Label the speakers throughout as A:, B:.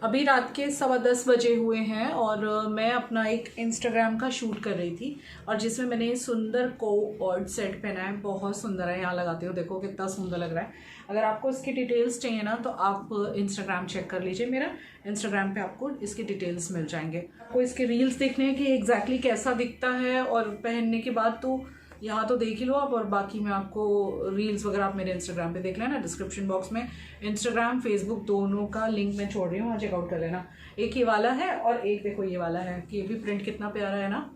A: अभी रात के 10:15 बजे हुए हैं और मैं अपना एक इंस्टाग्राम का शूट कर रही थी और जिसमें मैंने सुंदर कोऑर्ड सेट पहना है। बहुत सुंदर है, यहाँ लगाती हूँ, देखो कितना सुंदर लग रहा है। अगर आपको इसकी डिटेल्स चाहिए ना तो आप इंस्टाग्राम चेक कर लीजिए, मेरा इंस्टाग्राम पे आपको इसकी डिटेल्स मिल जाएंगे। आपको इसके रील्स देखने हैं कि एग्जैक्टली कैसा दिखता है और पहनने के बाद तो यहाँ तो देख ही लो आप, और बाकी मैं आपको रील्स वगैरह आप मेरे इंस्टाग्राम पे देख लेना। डिस्क्रिप्शन बॉक्स में इंस्टाग्राम फेसबुक दोनों का लिंक मैं छोड़ रही हूँ, वहाँ चेकआउट कर लेना। एक ये वाला है और एक देखो ये वाला है कि ये भी प्रिंट कितना प्यारा है ना,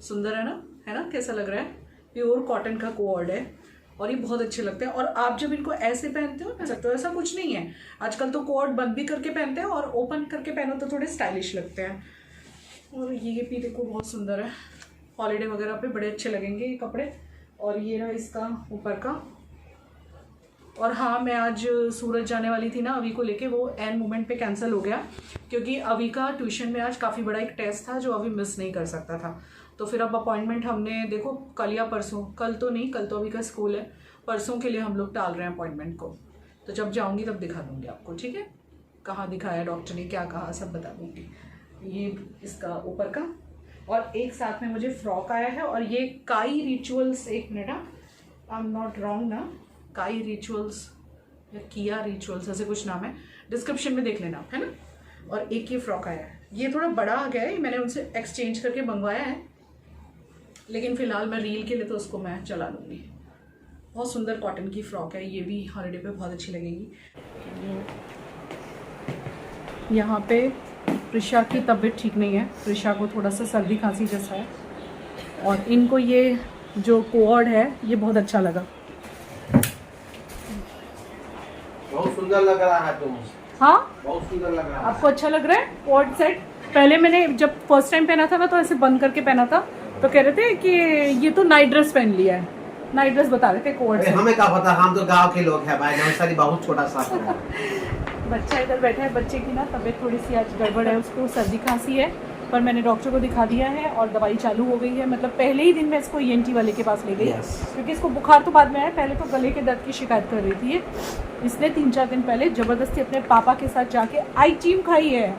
A: सुंदर है ना, कैसा लग रहा है। प्योर कॉटन का कोऑर्ड है और ये बहुत अच्छे लगते हैं। और आप जब इनको ऐसे पहनते हो पहन सकते हो, ऐसा कुछ नहीं है। आजकल तो कोऑर्ड बंद भी करके पहनते हैं और ओपन करके पहनो तो थोड़े स्टाइलिश लगते हैं। और ये भी देखो बहुत सुंदर है, हॉलीडे वगैरह पे बड़े अच्छे लगेंगे ये कपड़े। और ये रहा इसका ऊपर का। और हाँ, मैं आज सूरत जाने वाली थी ना अवी को लेके, वो एन मोमेंट पे कैंसिल हो गया क्योंकि अवी का ट्यूशन में आज काफ़ी बड़ा एक टेस्ट था जो अभी मिस नहीं कर सकता था। तो फिर अब अपॉइंटमेंट हमने देखो कल या परसों, कल तो नहीं, कल तो अभी का स्कूल है, परसों के लिए हम लोग टाल रहे हैं अपॉइंटमेंट को। तो जब जाऊँगी तब दिखा दूँगी आपको, ठीक है। कहाँ दिखाया डॉक्टर ने, क्या कहा, सब बता दूँगी। ये इसका ऊपर का, और एक साथ में मुझे फ्रॉक आया है। और ये काई रिचुअल्स, एक minute, I am not wrong ना, काई रिचुअल्स या किया रिचुअल्स ऐसे कुछ नाम है, डिस्क्रिप्शन में देख लेना, है ना। और एक ये फ्रॉक आया है, ये थोड़ा बड़ा आ गया है, मैंने उनसे एक्सचेंज करके मंगवाया है, लेकिन फ़िलहाल मैं रील के लिए तो उसको मैं चला लूँगी। बहुत सुंदर कॉटन की फ्रॉक है, ये भी हॉलीडे पे बहुत अच्छी लगेगी। यहाँ पे प्रिशा की तबीयत ठीक नहीं है, प्रिशा को थोड़ा सा सर्दी खांसी जैसा है और इनको ये जो कोऑर्ड है ये बहुत अच्छा लगा।
B: बहुत सुंदर लग रहा है तुम।
A: हाँ,
B: बहुत सुंदर लग रहा है।
A: आपको अच्छा लग रहा है कोऑर्ड सेट? पहले मैंने जब फर्स्ट टाइम पहना था ना तो ऐसे बंद करके पहना था, तो कह रहे थे कि ये तो नाइट ड्रेस पहन लिया है। नाइट ड्रेस बता रहे थे कोऑर्ड सेट।
B: हमें क्या पता, हम तो गाँव के लोग हैं भाई, नवसारी बहुत छोटा सा है।
A: बच्चा इधर बैठा है, बच्चे की ना तबीयत थोड़ी सी आज गड़बड़ है, उसको सर्दी खांसी है, पर मैंने डॉक्टर को दिखा दिया है और दवाई चालू हो गई है। मतलब पहले ही दिन मैं इसको ENT वाले के पास ले गई, क्योंकि इसको बुखार तो बाद में आया, पहले तो गले के दर्द की शिकायत कर रही थी। इसने 3-4 दिन पहले ज़बरदस्ती अपने पापा के साथ जाके आइचीम खाई है,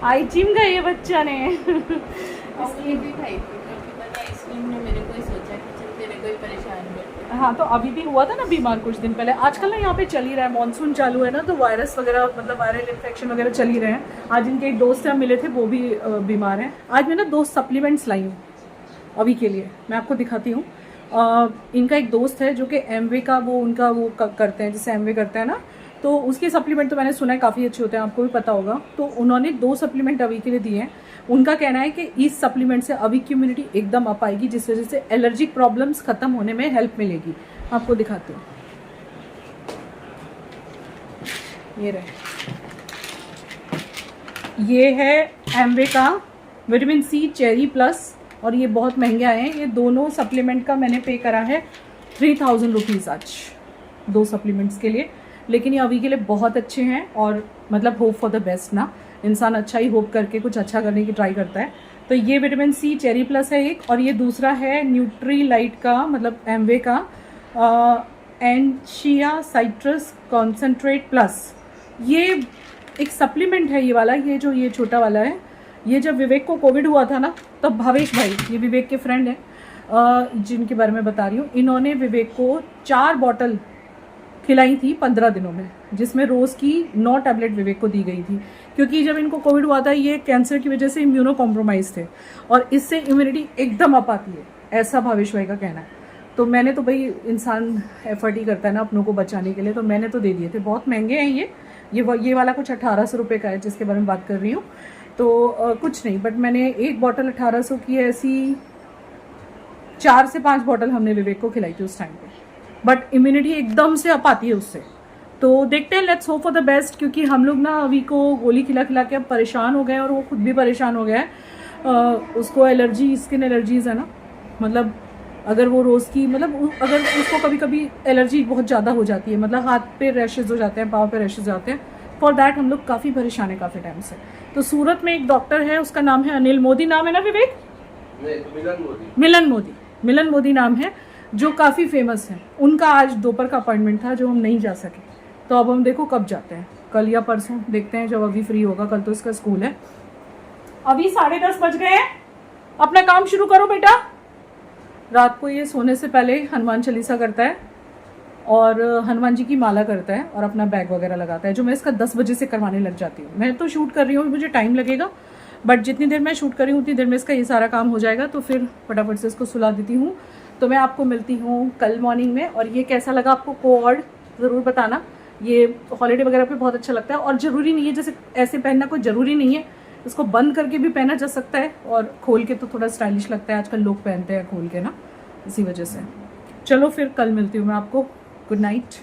A: आइचीम खाई है बच्चा ने।
C: इसलिए भी खाई थी, आइसक्रीम ने मेरे को ही सोचा कि चल तेरे को ही परेशान करते।
A: हाँ, तो अभी भी हुआ था ना बीमार कुछ दिन पहले। आजकल ना यहाँ पे चल ही रहा है, मानसून चालू है ना, तो वायरस वगैरह मतलब वायरल इन्फेक्शन वगैरह चल ही रहे हैं। आज इनके एक दोस्त से हम मिले थे, वो भी बीमार हैं। आज मैं ना 2 सप्लीमेंट्स लाई हूँ अभी के लिए, मैं आपको दिखाती हूँ। इनका एक दोस्त है जो कि एमवे का वो करते हैं, जैसे एमवे करते हैं ना, तो उसके सप्लीमेंट तो मैंने सुना है काफ़ी अच्छे होते हैं, आपको भी पता होगा। तो उन्होंने 2 सप्लीमेंट अभी के लिए दिए हैं। उनका कहना है कि इस सप्लीमेंट से अभी की इम्यूनिटी एकदम अप आएगी, जिस वजह से एलर्जिक प्रॉब्लम्स ख़त्म होने में हेल्प मिलेगी। आपको दिखाती हूँ, ये रहे, ये है एमवे का विटामिन C चेरी प्लस, और ये बहुत महंगे आए हैं। ये दोनों सप्लीमेंट का मैंने पे करा है 3000 रुपीज़ आज, 2 सप्लीमेंट्स के लिए। लेकिन ये अभी के लिए बहुत अच्छे हैं और मतलब होप फॉर द बेस्ट ना, इंसान अच्छा ही होप करके कुछ अच्छा करने की ट्राई करता है। तो ये विटामिन C चेरी प्लस है एक, और ये दूसरा है न्यूट्री लाइट का, मतलब एमवे का एंशिया साइट्रस कॉन्सेंट्रेट प्लस। ये एक सप्लीमेंट है ये वाला, ये छोटा वाला है। ये जब विवेक को कोविड हुआ था ना, तब भावेश भाई, ये विवेक के फ्रेंड हैं जिनके बारे में बता रही हूँ, इन्होंने विवेक को 4 बॉटल खिलाई थी 15 दिनों में, जिसमें रोज़ की 9 टैबलेट विवेक को दी गई थी। क्योंकि जब इनको कोविड हुआ था, ये कैंसर की वजह से इम्यूनो कॉम्प्रोमाइज़ थे और इससे इम्यूनिटी एकदम अप आती है, ऐसा भावेश भाई का कहना है। तो मैंने तो भाई, इंसान एफर्ट ही करता है ना अपनों को बचाने के लिए, तो मैंने तो दे दिए थे। बहुत महंगे हैं ये वाला कुछ 1800 रुपये का है जिसके बारे में बात कर रही हूँ। तो कुछ नहीं, बट मैंने एक बॉटल 1800 की ऐसी 4 से 5 बॉटल हमने विवेक को खिलाई थी उस टाइम पे, बट इम्यूनिटी एकदम से अप आती है उससे। तो देखते हैं, let's hope for the best, क्योंकि हम लोग ना अभी को गोली खिला खिला के अब परेशान हो गए और वो खुद भी परेशान हो गया है। उसको एलर्जी, स्किन एलर्जीज़ है ना, मतलब अगर वो रोज़ की, मतलब अगर उसको कभी कभी एलर्जी बहुत ज़्यादा हो जाती है, मतलब हाथ पे रैशेज़ हो जाते हैं, पाँव पे रैशेज़ हो जाते हैं, फॉर दैट हम लोग काफ़ी परेशान है काफ़ी टाइम से। तो सूरत में एक डॉक्टर है, उसका नाम है अनिल मोदी, नाम है ना विवेक? मिलन मोदी नाम है, जो काफ़ी फेमस है। उनका आज दोपहर का अपॉइंटमेंट था जो हम नहीं जा सके, तो अब हम देखो कब जाते हैं। कल या परसों देखते हैं जब अभी फ्री होगा। कल तो इसका स्कूल है। अभी 10:30 बज गए हैं, अपना काम शुरू करो बेटा। रात को ये सोने से पहले हनुमान चालीसा करता है और हनुमान जी की माला करता है और अपना बैग वगैरह लगाता है, जो मैं इसका 10 बजे से करवाने लग जाती हूँ। मैं तो शूट कर रही हूँ, मुझे टाइम लगेगा, बट जितनी देर मैं शूट कर रही हूँ उतनी देर में इसका ये सारा काम हो जाएगा। तो फिर फटाफट से इसको सुला देती हूँ। तो मैं आपको मिलती हूँ कल मॉर्निंग में। और ये कैसा लगा आपको कोऑर्ड ज़रूर बताना। ये हॉलीडे वगैरह पे बहुत अच्छा लगता है और ज़रूरी नहीं है जैसे ऐसे पहनना कोई ज़रूरी नहीं है, इसको बंद करके भी पहना जा सकता है और खोल के तो थोड़ा स्टाइलिश लगता है। आजकल लोग पहनते हैं खोल के ना, इसी वजह से। चलो फिर कल मिलती हूँ मैं आपको। Good night,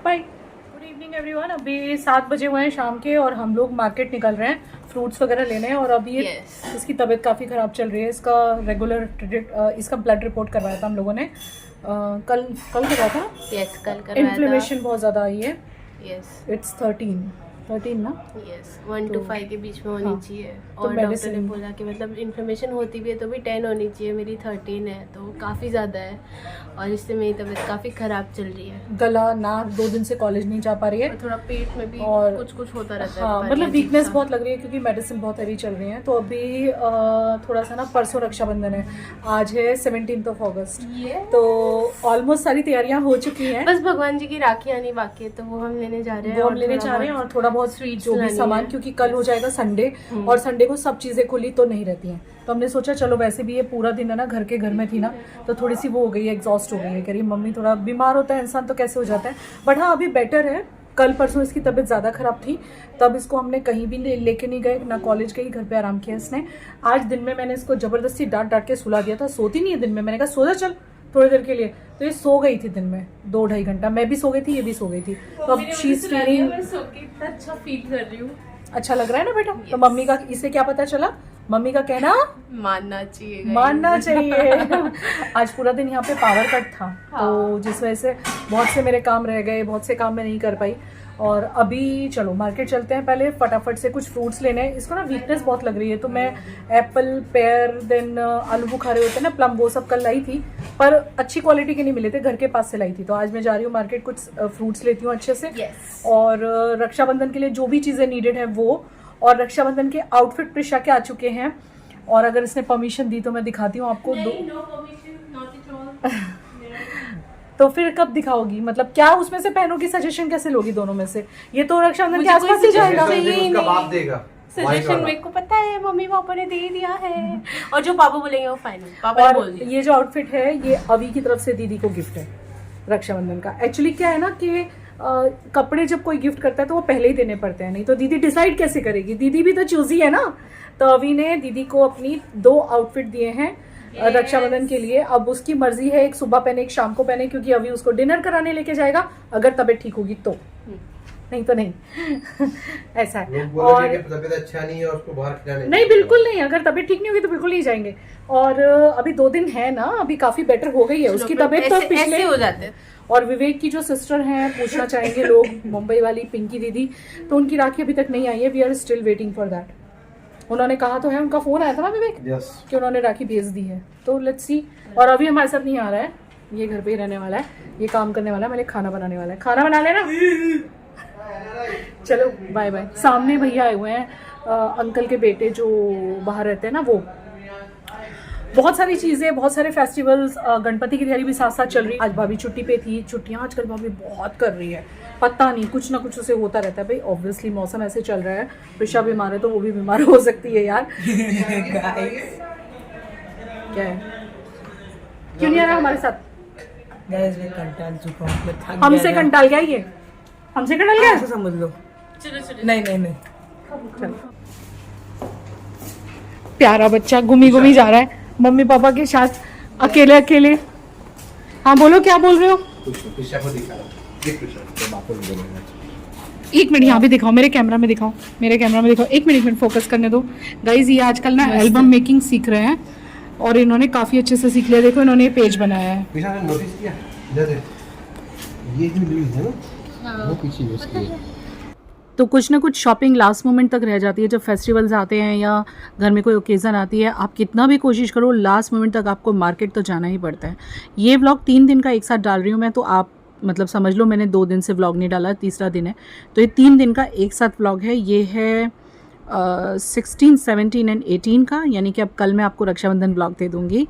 A: bye, good evening everyone. अभी 7 बजे हुए हैं शाम के और हम लोग मार्केट निकल रहे हैं फ्रूट्स वगैरह लेने हैं। और अभी इसकी तबीयत काफ़ी ख़राब चल रही है। इसका रेगुलर इसका ब्लड रिपोर्ट करवाया था हम लोगों ने, कल करवाया था।
C: यस, कल करवाया था।
A: इन्फ्लेमेशन बहुत ज़्यादा आई है।
C: यस,
A: इट्स 13 ना।
C: यस, 1 to 5 के बीच में होनी चाहिए।
A: तो
C: और डॉक्टर ने बोला कि मतलब इन्फ्लेमेशन होती भी है तो भी 10 होनी चाहिए। मेरी 13 है तो काफ़ी ज़्यादा है और इससे मेरी तबीयत काफ़ी ख़राब चल रही है।
A: गला नाक 2 दिन से कॉलेज नहीं जा पा रही है
C: और थोड़ा पेट में भी
A: और
C: कुछ होता रहता है।
A: हाँ, मतलब वीकनेस बहुत लग रही है क्योंकि मेडिसिन बहुत हैवी चल रही है। तो अभी थोड़ा सा ना, परसों रक्षाबंधन है, आज है 17 अगस्त। तो ऑलमोस्ट सारी तैयारियां हो चुकी हैं।
C: बस भगवान जी की राखी आनी बाकी है तो वो हम लेने जा रहे हैं।
A: वो हम लेने जा रहे हैं और थोड़ा बहुत स्वीट जो भी सामान, क्योंकि कल हो जाएगा संडे और संडे को सब चीज़ें खुली तो नहीं रहती हैं। तो हमने सोचा चलो, वैसे भी ये पूरा दिन है ना घर में थी ना, तो थोड़ी सी वो हो गई है, एग्जॉस्ट हो गई है। कह रही मम्मी थोड़ा बीमार होता है इंसान तो कैसे हो जाता है, बट हाँ अभी बेटर है। कल परसों इसकी तबीयत ज़्यादा ख़राब थी, तब इसको हमने कहीं भी लेके नहीं गए, ना कॉलेज गई, घर पे आराम किया इसने। आज दिन में मैंने इसको ज़बरदस्ती डांट के सुला दिया था। सोती नहीं है दिन में, मैंने कहा सो जा चल थोड़ी देर के लिए, तो ये सो गई थी दिन में 2-2.5 घंटा। मैं भी सो गई थी, ये भी सो गई थी। तो अब शीज फीलिंग
C: अच्छा फील कर रही हूँ।
A: अच्छा लग रहा है ना बेटा। तो मम्मी का इसे क्या पता चला, मम्मी का कहना
C: मानना चाहिए।
A: आज पूरा दिन यहाँ पे पावर कट था। तो जिस वजह से बहुत से मेरे काम रह गए, बहुत से काम मैं नहीं कर पाई। और अभी चलो मार्केट चलते हैं, पहले फटाफट से कुछ फ्रूट्स लेने हैं। इसको ना वीकनेस बहुत लग रही है, तो मैं एप्पल, पेयर, देन आलू बुखारे होते हैं ना, प्लम, वो सब कल लाई थी, पर अच्छी क्वालिटी के नहीं मिले थे, घर के पास से लाई थी। तो आज मैं जा रही हूँ मार्केट, कुछ फ्रूट्स लेती हूँ अच्छे से। और रक्षाबंधन के लिए जो भी चीज़ें नीडेड है वो, और रक्षाबंधन के आउटफिट प्रिशा के आ चुके हैं। और अगर इसने परमिशन दी तो मैं दिखाती हूँ आपको। तो फिर कब दिखाओगी, मतलब क्या उसमें से पहनोगी, सजेशन कैसे लोगी दोनों में से? ये तो रक्षाबंधन के आसपास ही जाएगा।
C: सजेशन मेरे को पता है, मम्मी पापा ने दे दिया है और जो पापा बोलेंगे वो फाइनल। पापा ने बोल दिया।
A: ये जो आउटफिट है ये अवी की तरफ से दीदी को गिफ्ट है रक्षाबंधन का। एक्चुअली क्या है ना कि कपड़े जब कोई गिफ्ट करता है तो वो पहले ही देने पड़ते हैं, नहीं तो दीदी डिसाइड कैसे करेगी, दीदी भी तो चूजी है ना। तो अवी ने दीदी को अपनी 2 आउटफिट दिए हैं रक्षाबंधन के लिए। अब उसकी मर्जी है, एक सुबह पहने एक शाम को पहने, क्योंकि अभी उसको डिनर कराने लेके जाएगा, अगर तबीयत ठीक होगी तो, नहीं तो नहीं। ऐसा है। और
B: तबीयत अच्छा नहीं है उसको बाहर खिलाने
A: नहीं, बिल्कुल नहीं, अगर तबीयत ठीक नहीं होगी तो बिल्कुल नहीं जाएंगे। और अभी 2 दिन है ना, अभी काफी बेटर हो गई है उसकी तबीयत तो पिछले
C: हो जाते हैं।
A: और विवेक की जो सिस्टर हैं, पूछना चाहेंगे लोग, मुंबई वाली पिंकी दीदी, तो उनकी राखी अभी तक नहीं आई है। We are still waiting for that. उन्होंने कहा तो है, उनका फोन आया था ना विवेक, कि उन्होंने राखी भेज दी है। तो लेट्स सी। और अभी हमारे साथ नहीं आ रहा है, ये घर पे ही रहने वाला है, ये काम करने वाला है, मेरे खाना बनाने वाला है। खाना बना लेना। चलो बाय बाय। सामने भैया आए हुए हैं, अंकल के बेटे जो बाहर रहते हैं ना, वो। बहुत सारी चीज़ें, बहुत सारे फेस्टिवल्स, गणपति की तैयारी भी साथ साथ चल रही है। आज भाभी छुट्टी पे थी, छुट्टियाँ आजकल भाभी बहुत कर रही है, पता नहीं कुछ ना कुछ उसे होता रहता है। भाई ऑब्वियसली मौसम ऐसे चल रहा है, प्रिशा बीमार है तो वो भी बीमार हो सकती है यार। क्या है, क्यों नहीं आ रहा हमारे साथ? हमसे कंटाल गया ये, हमसे कंटाल गया, ऐसा समझ लो। नहीं नहीं नहीं, चलो। प्यारा बच्चा घूमी घूमी जा रहा है मम्मी पापा के साथ, अकेले अकेले। हाँ बोलो, क्या बोल रहे हो? एक मिनट यहाँ भी दिखाओ, मेरे कैमरा में दिखाओ, मेरे कैमरा में दिखाओ। एक मिनट फोकस करने दो गाइज। ये आजकल ना एल्बम मेकिंग सीख रहे हैं और इन्होंने काफी अच्छे से सीख लिया। देखो इन्होंने ये पेज बनाया है।
B: नोटिस किया ये जो न्यूज़ है ना, वो पीछे उसकी है।
A: तो कुछ ना कुछ शॉपिंग लास्ट मोमेंट तक रह जाती है। जब फेस्टिवल्स आते हैं या घर में कोई ओकेज़न आती है, आप कितना भी कोशिश करो, लास्ट मोमेंट तक आपको मार्केट तो जाना ही पड़ता है। ये व्लॉग 3 दिन का एक साथ डाल रही हूँ मैं, तो आप मतलब समझ लो मैंने 2 दिन से व्लॉग नहीं डाला, तीसरा दिन है। तो ये 3 दिन का एक साथ व्लॉग है। ये है 16, 17 एंड 18 का, यानी कि अब कल मैं आपको रक्षाबंधन व्लॉग दे दूँगी।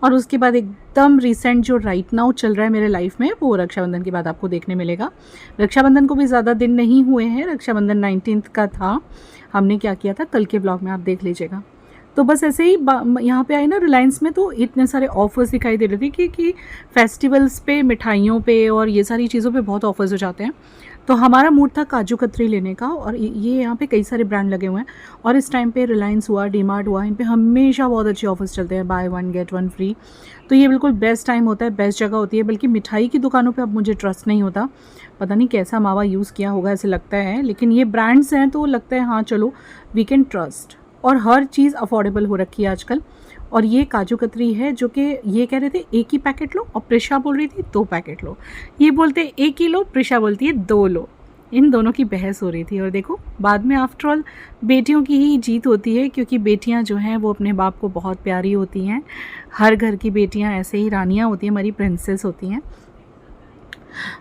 A: और उसके बाद एकदम रिसेंट जो राइट नाउ चल रहा है मेरे लाइफ में, वो रक्षाबंधन के बाद आपको देखने मिलेगा। रक्षाबंधन को भी ज़्यादा दिन नहीं हुए हैं, रक्षाबंधन 19 का था। हमने क्या किया था कल के व्लॉग में आप देख लीजिएगा। तो बस ऐसे ही यहाँ पे आए ना रिलायंस में, तो इतने सारे ऑफ़र्स दिखाई दे रहे थे कि फेस्टिवल्स पे, मिठाइयों पे और ये सारी चीज़ों पे बहुत ऑफ़र्स हो जाते हैं। तो हमारा मूड था काजू कतरी लेने का, और ये यहाँ पे कई सारे ब्रांड लगे हुए हैं। और इस टाइम पे रिलायंस हुआ, डीमार्ट हुआ, इन पे हमेशा बहुत अच्छे ऑफर्स चलते हैं, बाय 1 गेट 1 फ्री। तो ये बिल्कुल बेस्ट टाइम होता है, बेस्ट जगह होती है। बल्कि मिठाई की दुकानों पे अब मुझे ट्रस्ट नहीं होता, पता नहीं कैसा मावा यूज़ किया होगा, ऐसे लगता है। लेकिन ये ब्रांड्स हैं तो लगता है हाँ चलो वी कैन ट्रस्ट। और हर चीज़ अफोर्डेबल हो रखी है आजकल। और ये काजू कतरी है जो कि ये कह रहे थे 1 ही पैकेट लो, और प्रिशा बोल रही थी 2 पैकेट लो। ये बोलते 1 ही लो, प्रिशा बोलती है 2 लो। इन दोनों की बहस हो रही थी। और देखो बाद में आफ्टर ऑल बेटियों की ही जीत होती है, क्योंकि बेटियां जो हैं वो अपने बाप को बहुत प्यारी होती हैं। हर घर की बेटियां ऐसे ही रानियां होती हैं, हमारी प्रिंसेस होती हैं।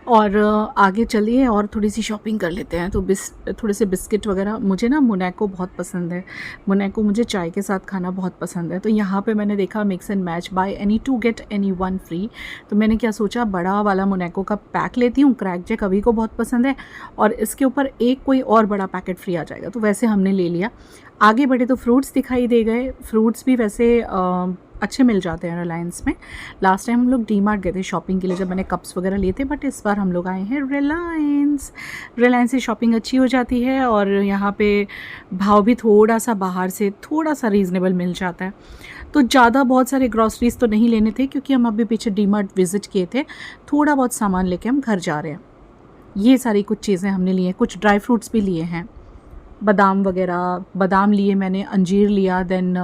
A: और आगे चलिए और थोड़ी सी शॉपिंग कर लेते हैं। तो थोड़े से बिस्किट वगैरह, मुझे ना मोनाको बहुत पसंद है। मोनाको मुझे चाय के साथ खाना बहुत पसंद है। तो यहाँ पे मैंने देखा mix and match, by any 2 get any 1 free. तो मैंने क्या सोचा, बड़ा वाला मोनाको का पैक लेती हूँ, क्रैक जैक अभी को बहुत पसंद है, और इसके ऊपर एक कोई और बड़ा पैकेट फ्री आ जाएगा। तो वैसे हमने ले लिया। आगे बढ़े तो फ्रूट्स दिखाई दे गए। फ्रूट्स भी वैसे अच्छे मिल जाते हैं रिलायंस में। लास्ट टाइम हम लोग डीमार्ट गए थे शॉपिंग के लिए, जब मैंने कप्स वगैरह लिए थे, बट इस बार हम लोग आए हैं रिलायंस। रिलायंस से शॉपिंग अच्छी हो जाती है, और यहाँ पे भाव भी थोड़ा सा बाहर से थोड़ा सा रीज़नेबल मिल जाता है। तो ज़्यादा बहुत सारे ग्रॉसरीज तो नहीं लेने थे, क्योंकि हम अभी पीछे डीमार्ट विज़िट किए थे। थोड़ा बहुत सामान लेके हम घर जा रहे हैं। ये सारी कुछ चीज़ें हमने ली हैं, कुछ ड्राई फ्रूट्स भी लिए हैं, बादाम वगैरह, बादाम लिए मैंने, अंजीर लिया, देन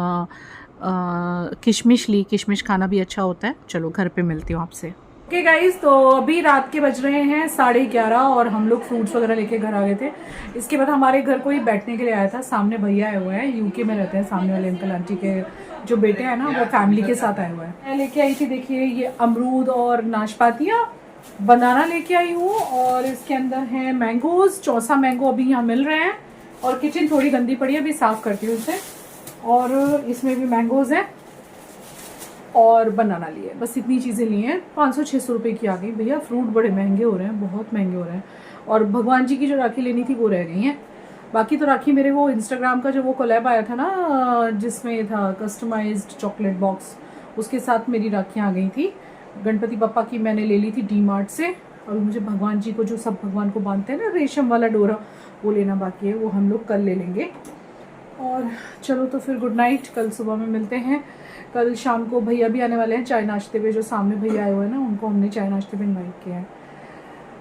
A: किशमिश ली। किशमिश खाना भी अच्छा होता है। चलो घर पे मिलती हूँ आपसे। ओके गाइज, तो अभी रात के बज रहे हैं 11:30, और हम लोग फ्रूट्स वगैरह लेके घर आ गए थे। इसके बाद हमारे घर कोई बैठने के लिए आया था। सामने भैया आए हुए हैं, यूके में रहते हैं, सामने वाले अंकल आंटी के जो बेटे हैं ना, वो फैमिली के साथ आए हुए हैं। मैं लेके आई थी, देखिए ये अमरूद और नाशपातियाँ, बनाना लेके आई हूँ, और इसके अंदर है मैंगोज। चौसा मैंगो अभी यहाँ मिल रहे हैं। और किचन थोड़ी गंदी पड़ी है, अभी साफ़ करती हूँ उसे। और इसमें भी मैंगोज हैं और बनाना लिए, बस इतनी चीज़ें ली हैं। 500-600 रुपये की आ गई। भैया फ्रूट बड़े महंगे हो रहे हैं, बहुत महंगे हो रहे हैं। और भगवान जी की जो राखी लेनी थी वो रह गई हैं। बाकी तो राखी मेरे वो इंस्टाग्राम का जो वो कोलैब आया था ना, जिसमें था कस्टमाइज्ड चॉकलेट बॉक्स, उसके साथ मेरी राखियाँ आ गई थी। गणपति बप्पा की मैंने ले ली थी डीमार्ट से। और मुझे भगवान जी को जो सब भगवान को बांधते हैं ना, रेशम वाला डोरा, वो लेना बाकी है, वो हम लोग कल ले लेंगे। और चलो तो फिर गुड नाइट, कल सुबह में मिलते हैं। कल शाम को भैया भी आने वाले हैं चाय नाश्ते पे। जो सामने भैया आए हुए हैं ना, उनको हमने चाय नाश्ते पे इनवाइट किया है।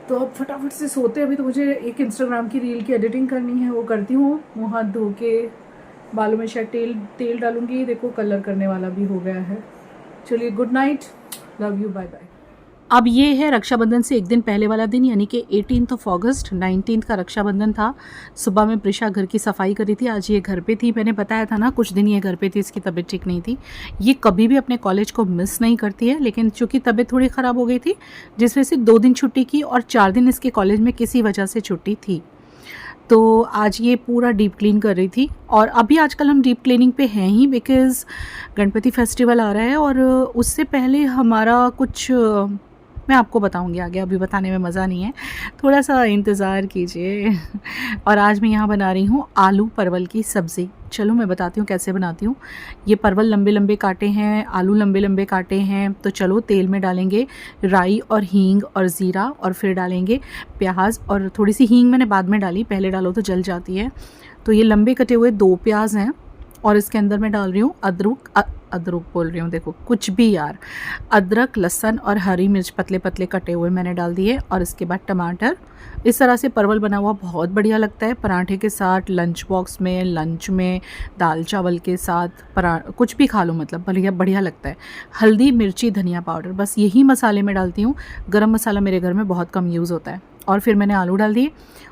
A: तो अब फटाफट से सोते हैं। अभी तो मुझे एक इंस्टाग्राम की रील की एडिटिंग करनी है, वो करती हूँ। मुँह हाथ धो के बालों में शायद तेल डालूंगी। देखो कलर करने वाला भी हो गया है। चलिए good night, love you, bye bye. अब ये है रक्षाबंधन से एक दिन पहले वाला दिन, यानी कि 18 अगस्त। 19 का रक्षाबंधन था। सुबह में प्रिशा घर की सफाई करी थी। आज ये घर पे थी, मैंने बताया था ना कुछ दिन ये घर पे थी, इसकी तबीयत ठीक नहीं थी। ये कभी भी अपने कॉलेज को मिस नहीं करती है, लेकिन चूँकि तबीयत थोड़ी ख़राब हो गई थी, जिस वजह से 2 दिन छुट्टी की, और 4 दिन इसके कॉलेज में किसी वजह से छुट्टी थी। तो आज ये पूरा डीप क्लीन कर रही थी। और अभी आजकल हम डीप क्लीनिंग पे हैं ही, बिकॉज़ गणपति फेस्टिवल आ रहा है। और उससे पहले हमारा कुछ, मैं आपको बताऊंगी आगे, अभी बताने में मज़ा नहीं है, थोड़ा सा इंतज़ार कीजिए। और आज मैं यहाँ बना रही हूँ आलू परवल की सब्ज़ी। चलो मैं बताती हूँ कैसे बनाती हूँ। ये परवल लंबे लंबे काटे हैं, आलू लंबे लंबे काटे हैं। तो चलो तेल में डालेंगे राई और हींग और ज़ीरा, और फिर डालेंगे प्याज। और थोड़ी सी हींग मैंने बाद में डाली, पहले डालो तो जल जाती है। तो ये लंबे कटे हुए 2 प्याज हैं, और इसके अंदर मैं डाल रही हूँ अदरक बोल रही हूँ, देखो कुछ भी यार, अदरक, लहसुन और हरी मिर्च पतले पतले कटे हुए मैंने डाल दिए। और इसके बाद टमाटर। इस तरह से परवल बना हुआ बहुत बढ़िया लगता है, पराठे के साथ, लंच बॉक्स में, लंच में, दाल चावल के साथ, कुछ भी खा लो, मतलब बढ़िया लगता है। हल्दी, मिर्ची, धनिया पाउडर, बस यही मसाले मैं डालती हूँ। गरम मसाला मेरे घर में बहुत कम यूज़ होता है। और फिर मैंने आलू डाल दिए,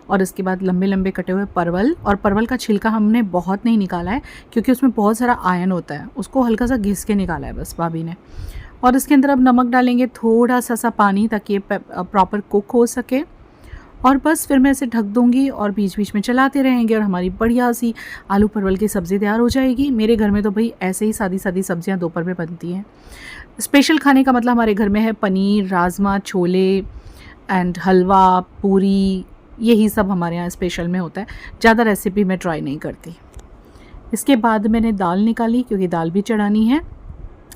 A: और इसके बाद लंबे लंबे कटे हुए परवल। और परवल का छिलका हमने बहुत नहीं निकाला है, क्योंकि उसमें बहुत सारा आयरन होता है, उसको हल्का सा घिस के निकाला है बस भाभी ने। और इसके अंदर अब नमक डालेंगे, थोड़ा सा पानी, ताकि ये प्रॉपर कुक हो सके। और बस फिर मैं इसे ढक दूंगी और बीच बीच में चलाते रहेंगे और हमारी बढ़िया सी आलू परवल की सब्ज़ी तैयार हो जाएगी। मेरे घर में तो भाई ऐसे ही सादी सादी सब्जियां दोपहर में बनती हैं। स्पेशल खाने का मतलब हमारे घर में है पनीर, राजमा, छोले एंड हलवा, पूरी, यही सब हमारे यहाँ स्पेशल में होता है। ज़्यादा रेसिपी मैं ट्राई नहीं करती। इसके बाद मैंने दाल निकाली, क्योंकि दाल भी चढ़ानी है।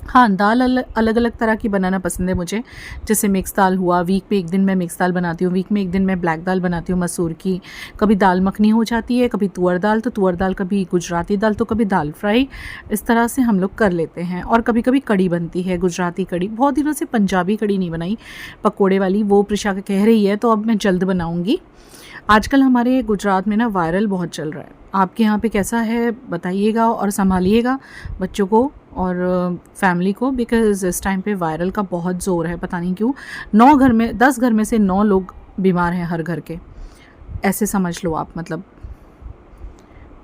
A: हाँ, दाल अलग अलग तरह की बनाना पसंद है मुझे। जैसे मिक्स दाल हुआ, वीक में एक दिन मैं मिक्स दाल बनाती हूँ, वीक में एक दिन मैं ब्लैक दाल बनाती हूँ मसूर की। कभी दाल मखनी हो जाती है, कभी तुअर दाल तो तुअर दाल, कभी गुजराती दाल तो कभी दाल फ्राई। इस तरह से हम लोग कर लेते हैं। और कभी कभी कड़ी बनती है, गुजराती कड़ी। बहुत दिनों से पंजाबी कड़ी नहीं बनाई, पकोड़े वाली, वो प्रिशा का कह रही है, तो अब मैं जल्द बनाऊँगी। आजकल हमारे गुजरात में ना वायरल बहुत चल रहा है। आपके यहाँ पे कैसा है बताइएगा, और संभालिएगा बच्चों को और फैमिली को, बिकॉज़ इस टाइम पे वायरल का बहुत ज़ोर है। पता नहीं क्यों 10 घर में से 9 लोग बीमार हैं हर घर के, ऐसे समझ लो आप मतलब।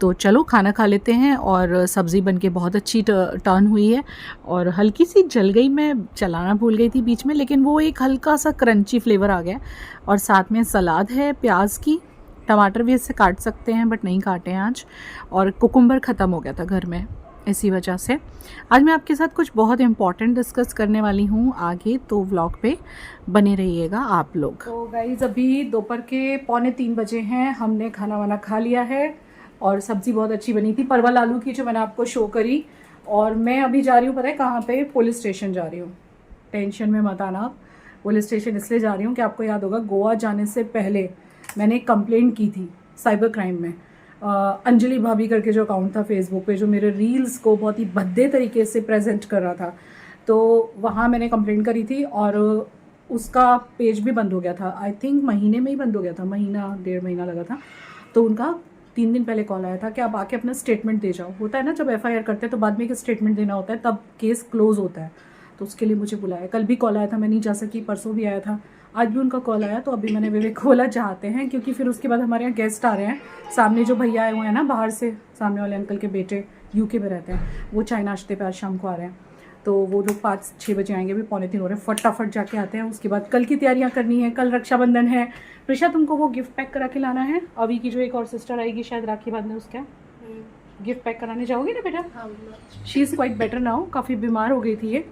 A: तो चलो खाना खा लेते हैं। और सब्ज़ी बनके बहुत अच्छी टर्न हुई है और हल्की सी जल गई, मैं चलाना भूल गई थी बीच में, लेकिन वो एक हल्का सा क्रंची फ्लेवर आ गया। और साथ में सलाद है प्याज की, टमाटर भी इससे काट सकते हैं बट नहीं काटे हैं आज। और कुकुम्बर ख़त्म हो गया था घर में, इसी वजह से। आज मैं आपके साथ कुछ बहुत इंपॉर्टेंट डिस्कस करने वाली हूँ आगे, तो व्लॉग पे बने रहिएगा आप लोग। तो गाइस अभी दोपहर के 2:45 बजे हैं। हमने खाना वाना खा लिया है और सब्ज़ी बहुत अच्छी बनी थी, परवल आलू की, जो मैंने आपको शो करी। और मैं अभी जा रही हूँ, पता है कहाँ पे? पुलिस स्टेशन जा रही हूँ। टेंशन में मत आना आप। पुलिस स्टेशन इसलिए जा रही हूँ कि आपको याद होगा गोवा जाने से पहले मैंने एक कंप्लेंट की थी साइबर क्राइम में। अंजलि भाभी करके जो अकाउंट था फेसबुक पे, जो मेरे रील्स को बहुत ही भद्दे तरीके से प्रेजेंट कर रहा था, तो वहाँ मैंने कंप्लेंट करी थी और उसका पेज भी बंद हो गया था। आई थिंक महीने में ही बंद हो गया था, महीना 1.5 महीना लगा था। तो उनका 3 दिन पहले कॉल आया था कि आप आके अपना स्टेटमेंट दे जाओ। होता है ना, जब FIR करते हैं तो बाद में एक स्टेटमेंट देना होता है, तब केस क्लोज होता है। तो उसके लिए मुझे बुलाया। कल भी कॉल आया था, मैं नहीं जा सकी, परसों भी आया था, आज भी उनका कॉल आया। तो अभी मैंने विवेक खोला जाते हैं, क्योंकि फिर उसके बाद हमारे यहाँ गेस्ट आ रहे हैं। सामने जो भैया आए हुए हैं ना बाहर से, सामने वाले अंकल के बेटे UK में रहते हैं, वो चाय नाश्ते पे आज शाम को आ रहे हैं। तो वो लोग 5-6 बजे आएंगे, भी 2:45 हो रहे हैं। फटाफट जाके आते हैं। उसके बाद कल की तैयारियां करनी है, कल रक्षाबंधन है। प्रिशा तुमको वो गिफ्ट पैक करा के लाना है। अभी की जो एक और सिस्टर आएगी शायद राखी बांधने, उसका गिफ्ट पैक कराने जाओगे ना बेटा? She is quite better now. काफ़ी बीमार हो गई थी ये,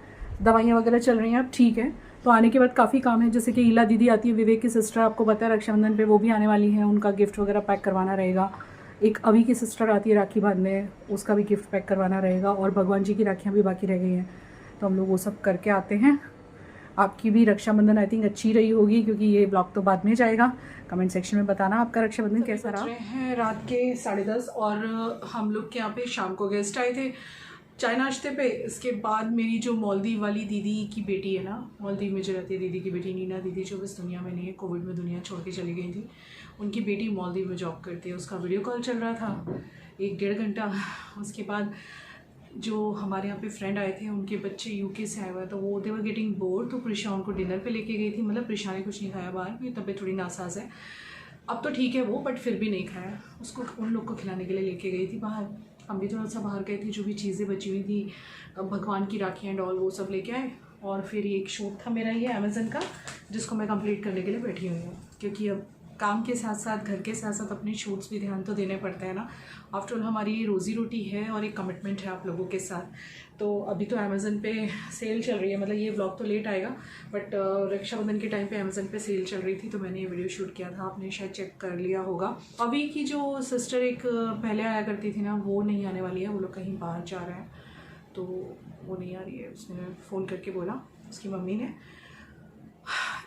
A: दवाइयाँ वगैरह चल रही हैं, अब ठीक है। तो आने के बाद काफ़ी काम है, जैसे कि ईला दीदी आती है, विवेक की सिस्टर, आपको पता है रक्षाबंधन पे वो भी आने वाली हैं, उनका गिफ्ट वगैरह पैक करवाना रहेगा। एक अभी की सिस्टर आती है राखी बांधने, उसका भी गिफ्ट पैक करवाना रहेगा। और भगवान जी की राखियाँ भी बाकी रह गई हैं, तो हम लोग वो सब करके आते हैं। आपकी भी रक्षाबंधन आई थिंक अच्छी रही होगी, क्योंकि ये ब्लॉग तो बाद में जाएगा। कमेंट सेक्शन में बताना आपका रक्षाबंधन कैसा रहा। हैं रात के 10:30 और हम लोग के यहाँ पे शाम को गेस्ट आए थे चाय नाश्ते पे। इसके बाद मेरी जो मालदीव वाली दीदी की बेटी है ना, मालदीव में जो रहती है दीदी की बेटी नीना दीदी, जो इस दुनिया में नहीं है, कोविड में दुनिया छोड़ के चली गई थी। उनकी बेटी मालदीव में जॉब करती है, उसका वीडियो कॉल चल रहा था 1-1.5 घंटा। उसके बाद जो हमारे यहाँ पे फ्रेंड आए थे, उनके बच्चे UK से आए हुए, तो वो दे वर गेटिंग बोर्ड, तो प्रिशा उनको डिनर पे लेके गई थी। मतलब प्रिशा ने कुछ नहीं खाया बाहर, क्योंकि तबीयत थोड़ी नासाज है, अब तो ठीक है वो, बट फिर भी नहीं खाया। उसको उन लोग को खिलाने के लिए लेके गई थी बाहर। हम भी थोड़ा सा बाहर गए थे, जो भी चीज़ें बची हुई थी, भगवान की राखियाँ एंड ऑल, वो सब लेके आए। और फिर एक शूट था मेरा ये अमेज़न का, जिसको मैं कंप्लीट करने के लिए बैठी हुई हूँ, क्योंकि अब काम के साथ साथ, घर के साथ साथ अपने शूट्स भी ध्यान तो देने पड़ते हैं ना। आफ्टर ऑल हमारी ये रोज़ी रोटी है और एक कमिटमेंट है आप लोगों के साथ। तो अभी तो अमेज़न पे सेल चल रही है, मतलब ये व्लॉग तो लेट आएगा, बट रक्षाबंधन के टाइम पे अमेज़न पे सेल चल रही थी, तो मैंने ये वीडियो शूट किया था। आपने शायद चेक कर लिया होगा। अभी की जो सिस्टर एक पहले आया करती थी ना, वो नहीं आने वाली है, वो लोग कहीं बाहर जा रहे हैं, तो वो नहीं आ रही है। उसने फ़ोन करके बोला, उसकी मम्मी ने।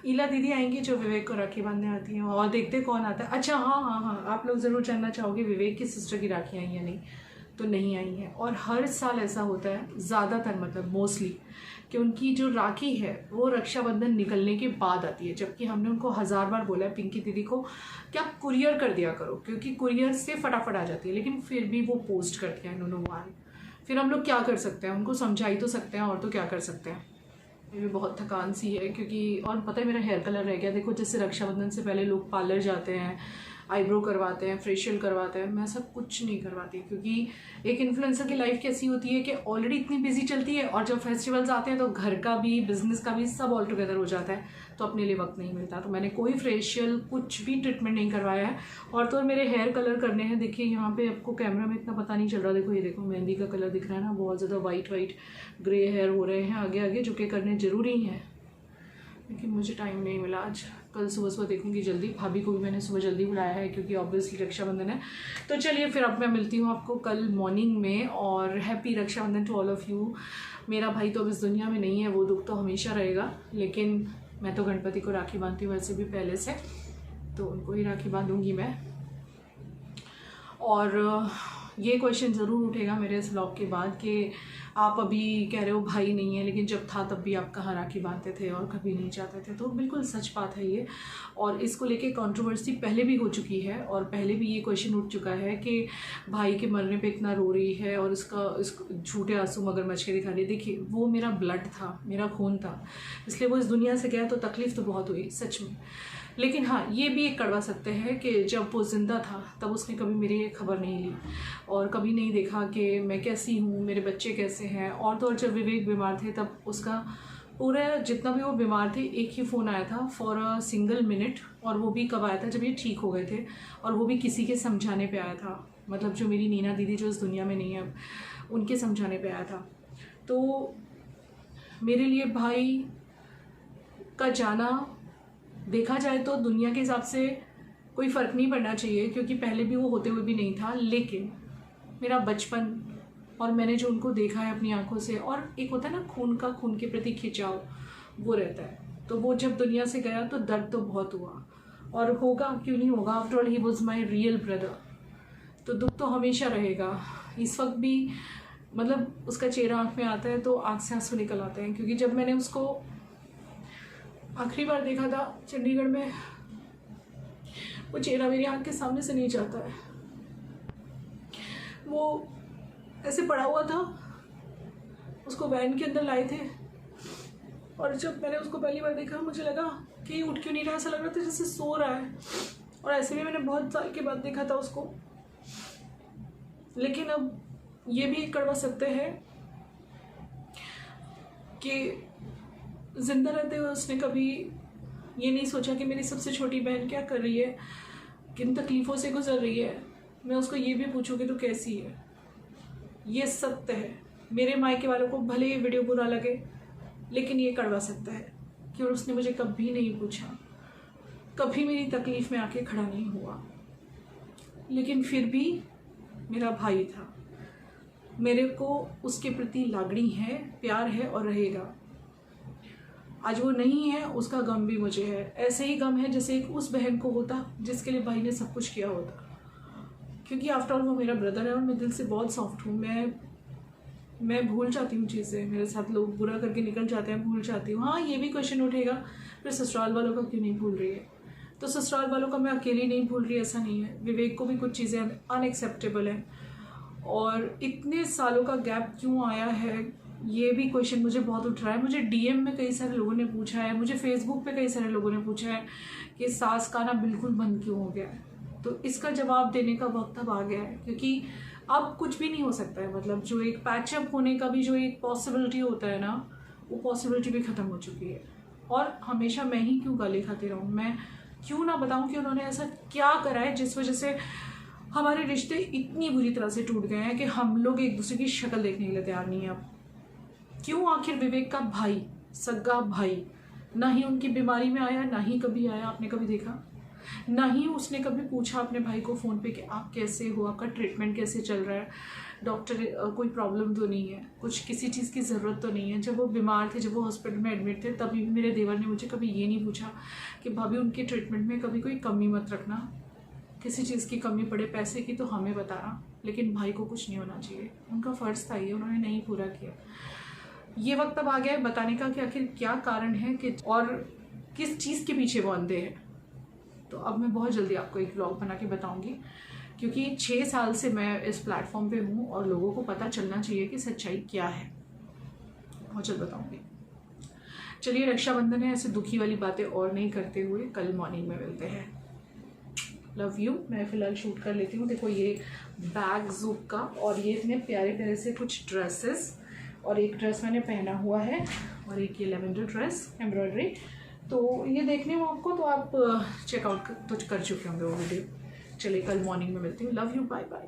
A: ईला दीदी आएंगी जो विवेक को राखी बांधने आती हैं, और देखते कौन आता है। अच्छा हाँ, आप लोग ज़रूर जानना चाहोगे विवेक की सिस्टर की राखी आई या नहीं, तो नहीं आई हैं। और हर साल ऐसा होता है, ज़्यादातर मतलब मोस्टली, कि उनकी जो राखी है वो रक्षाबंधन निकलने के बाद आती है। जबकि हमने उनको 1000 बार बोला है पिंकी दीदी को कि आप कुरियर कर दिया करो, क्योंकि कुरियर से फटाफट आ जाती है, लेकिन फिर भी वो पोस्ट करती है नो वाई। फिर हम लोग क्या कर सकते हैं, उनको समझा ही तो सकते हैं, और तो क्या कर सकते हैं। ये बहुत थकान सी है, क्योंकि और पता है मेरा हेयर कलर रह गया। देखो, जैसे रक्षाबंधन से पहले लोग पार्लर जाते हैं, आईब्रो करवाते हैं, फेशियल करवाते हैं, मैं सब कुछ नहीं करवाती, क्योंकि एक इन्फ्लुएंसर की लाइफ कैसी होती है कि ऑलरेडी इतनी बिजी चलती है और जब फेस्टिवल्स आते हैं तो घर का भी, बिजनेस का भी सब ऑल टुगेदर हो जाता है, तो अपने लिए वक्त नहीं मिलता। तो मैंने कोई फेशियल कुछ भी ट्रीटमेंट नहीं करवाया है। और तो मेरे हेयर कलर करने हैं, देखिए यहाँ पे आपको कैमरा में इतना पता नहीं चल रहा, देखो ये देखो मेहंदी का कलर दिख रहा है ना, बहुत ज़्यादा वाइट ग्रे हेयर हो रहे हैं आगे आगे, जो कि करने ज़रूरी हैं, लेकिन मुझे टाइम नहीं मिला आज। कल सुबह देखूंगी जल्दी। भाभी को भी मैंने सुबह जल्दी बुलाया है क्योंकि ऑब्वियसली रक्षाबंधन है। तो चलिए फिर अब मैं मिलती हूँ आपको कल मॉर्निंग में, और happy Rakshabandhan to all of you. मेरा भाई तो अब इस दुनिया में नहीं है, वो दुख तो हमेशा रहेगा, लेकिन मैं तो गणपति को राखी बांधती हूँ वैसे भी पहले से, तो उनको ही राखी बांधूंगी मैं। और ये क्वेश्चन ज़रूर उठेगा मेरे इस व्लॉग के बाद कि आप अभी कह रहे हो भाई नहीं है, लेकिन जब था तब भी आप कहाँ राखी बांधते थे और कभी नहीं चाहते थे। तो बिल्कुल सच बात है ये, और इसको लेके कंट्रोवर्सी पहले भी हो चुकी है, और पहले भी ये क्वेश्चन उठ चुका है कि भाई के मरने पे इतना रो रही है और इसको झूठे आंसू मगरमच्छ के दिखा रही है। देखिए वो मेरा ब्लड था, मेरा खून था, इसलिए वो इस दुनिया से गया तो तकलीफ़ तो बहुत हुई सच में। लेकिन हाँ, ये भी एक कड़वा सत्य है कि जब वो ज़िंदा था तब उसने कभी मेरी खबर नहीं ली और कभी नहीं देखा कि मैं कैसी हूँ, मेरे बच्चे कैसे हैं। और तो और जब विवेक बीमार थे तब उसका पूरा जितना भी वो बीमार थे, एक ही फ़ोन आया था फॉर अ सिंगल मिनट, और वो भी कब आया था जब ये ठीक हो गए थे, और वो भी किसी के समझाने पे आया था, मतलब जो मेरी नीना दीदी जो इस दुनिया में नहीं है अब, उनके समझाने पे आया था। तो मेरे लिए भाई का जाना देखा जाए तो दुनिया के हिसाब से कोई फ़र्क नहीं पड़ना चाहिए, क्योंकि पहले भी वो होते हुए भी नहीं था, लेकिन मेरा बचपन और मैंने जो उनको देखा है अपनी आंखों से, और एक होता है ना खून के प्रति खिंचाव, वो रहता है। तो वो जब दुनिया से गया तो दर्द तो बहुत हुआ, और होगा क्यों नहीं होगा, after all he was my real brother. तो दुख तो हमेशा रहेगा। इस वक्त भी मतलब उसका चेहरा आँख में आता है तो आँख से आंसू निकल आते हैं, क्योंकि जब मैंने उसको आखिरी बार देखा था चंडीगढ़ में, वो चेहरा मेरी आँख के सामने से नहीं जाता है। वो ऐसे पड़ा हुआ था, उसको वैन के अंदर लाए थे, और जब मैंने उसको पहली बार देखा मुझे लगा कि उठ क्यों नहीं रहा, ऐसा लग रहा था जैसे सो रहा है। और ऐसे भी मैंने बहुत साल के बाद देखा था उसको। लेकिन अब ये भी एक कड़वा सत्य है कि जिंदा रहते हुए उसने कभी ये नहीं सोचा कि मेरी सबसे छोटी बहन क्या कर रही है, किन तकलीफ़ों से गुजर रही है। मैं उसको ये भी पूछूं कि तू कैसी है। ये सत्य है। मेरे मायके वालों को भले ये वीडियो बुरा लगे, लेकिन ये कड़वा सत्य है कि उसने मुझे कभी नहीं पूछा, कभी मेरी तकलीफ़ में आके खड़ा नहीं हुआ, लेकिन फिर भी मेरा भाई था। मेरे को उसके प्रति लागणी है, प्यार है और रहेगा। आज वो नहीं है, उसका गम भी मुझे है। ऐसे ही गम है जैसे एक उस बहन को होता जिसके लिए भाई ने सब कुछ किया होता, क्योंकि आफ्टर ऑल वो मेरा ब्रदर है और मैं दिल से बहुत सॉफ्ट हूँ। मैं भूल जाती हूँ चीज़ें, मेरे साथ लोग बुरा करके निकल जाते हैं, भूल जाती हूँ। हाँ, ये भी क्वेश्चन उठेगा फिर ससुराल वालों का क्यों नहीं भूल रही है। तो ससुराल वालों का मैं अकेली नहीं भूल रही, ऐसा नहीं है। विवेक को भी कुछ चीज़ें अनएक्सेप्टेबल हैं, और इतने सालों का गैप क्यों आया है, ये भी क्वेश्चन मुझे बहुत उठ रहा है। मुझे डीएम में कई सारे लोगों ने पूछा है, मुझे फेसबुक पे कई सारे लोगों ने पूछा है कि सास का ना बिल्कुल बंद क्यों हो गया है। तो इसका जवाब देने का वक्त अब आ गया है, क्योंकि अब कुछ भी नहीं हो सकता है। मतलब जो एक पैचअप होने का भी जो एक पॉसिबिलिटी होता है ना, वो पॉसिबिलिटी भी ख़त्म हो चुकी है। और हमेशा मैं ही क्यों गाली खाती रहूँ, मैं क्यों ना बताऊँ कि उन्होंने ऐसा क्या करा है जिस वजह से हमारे रिश्ते इतनी बुरी तरह से टूट गए हैं कि हम लोग एक दूसरे की शक्ल देखने के लिए तैयार नहीं है अब। क्यों आखिर विवेक का भाई, सगा भाई, ना ही उनकी बीमारी में आया, ना ही कभी आया, आपने कभी देखा, ना ही उसने कभी पूछा अपने भाई को फ़ोन पे कि आप कैसे हो, आपका ट्रीटमेंट कैसे चल रहा है, डॉक्टर कोई प्रॉब्लम तो नहीं है, कुछ किसी चीज़ की ज़रूरत तो नहीं है। जब वो बीमार थे, जब वो हॉस्पिटल में एडमिट थे, तभी भी मेरे देवर ने मुझे कभी ये नहीं पूछा कि भाभी उनके ट्रीटमेंट में कभी कोई कमी मत रखना, किसी चीज़ की कमी पड़े पैसे की तो हमें बताना, लेकिन भाई को कुछ नहीं होना चाहिए। उनका फ़र्ज़ था, ये उन्होंने नहीं पूरा किया। ये वक्त अब आ गया है बताने का कि आखिर क्या कारण है कि और किस चीज़ के पीछे वो अंधे हैं। तो अब मैं बहुत जल्दी आपको एक व्लॉग बना के बताऊंगी, क्योंकि 6 साल से मैं इस प्लेटफॉर्म पे हूँ और लोगों को पता चलना चाहिए कि सच्चाई क्या है। बहुत जल्द बताऊंगी। चलिए, रक्षाबंधन है, ऐसे दुखी वाली बातें और नहीं करते हुए कल मॉर्निंग में मिलते हैं। Love you. मैं फ़िलहाल शूट कर लेती हूँ। देखो ये बैग ज़ूक का, और ये इतने प्यारे प्यारे से कुछ ड्रेसेस, और एक ड्रेस मैंने पहना हुआ है, और एक ये लेवेंडर ड्रेस एम्ब्रॉयडरी। तो ये देखने हो आपको तो आप चेकआउट तो कर चुके होंगे वो वीडियो। चलिए कल मॉर्निंग में मिलती हूँ। Love you, bye bye.